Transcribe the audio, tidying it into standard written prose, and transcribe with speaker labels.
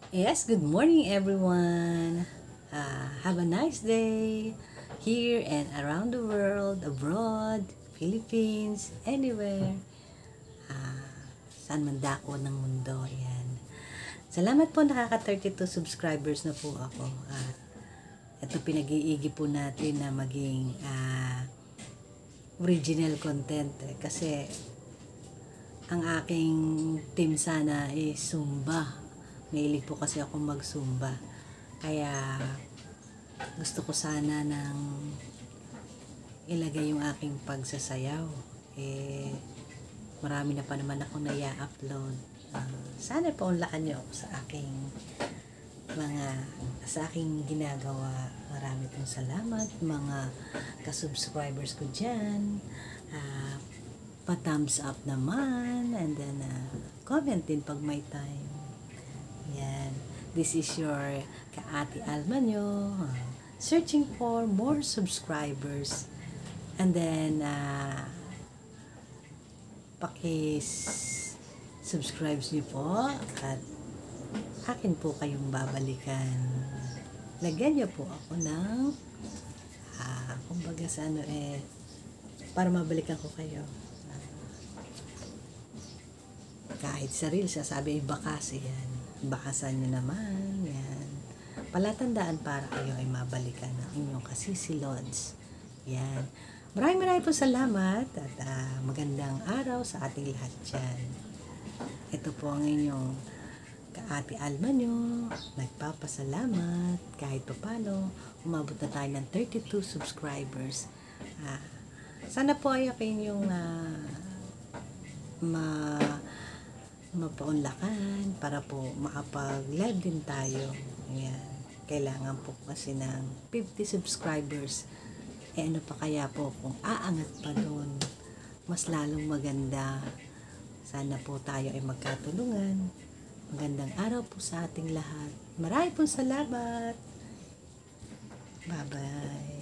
Speaker 1: Yes, good morning everyone. Have a nice day here and around the world, abroad, Philippines, anywhere. Saan man dako ng mundo. Yan. Salamat po, nakaka-32 subscribers na po ako. At ito pinag-iigi po natin na maging original content. Kasi ang aking team sana ay Zumba. Mahilig po kasi ako mag-Zumba. Kaya gusto ko sana ng ilagay yung aking pagsasayaw. Marami na pa naman ako na-upload. Sana paunlakan niyo ako sa aking ginagawa. Marami pong salamat mga ka-subscribers ko dyan. Pa-thumbs up naman, and then comment din pag may time. Yan. This is your Kaati Alma nyo, searching for more subscribers. And then paki-subscribe nyo po at akin po kayong babalikan. Lagyan nyo po ako ng kumbaga sa para mabalikan ko kayo. Kahit sa reels, sasabi ay bakas yan. Bakasan nyo naman. Yan. Palatandaan para kayo ay mabalikan ng inyong kasisilods. Yan. Maraming po salamat at magandang araw sa ating lahat dyan. Ito po ang inyong Kaati Alma nyo. Nagpapasalamat. Kahit pa paano, umabot na tayo ng 32 subscribers. Sana po ay inyong mapaunlakan para po makapag-live din tayo. Ayan. Kailangan po kasi ng 50 subscribers. Ano pa kaya po kung aangat pa doon? Mas lalong maganda. Sana po tayo ay magkatulungan. Magandang araw po sa ating lahat. Maraming po salamat. Bye-bye.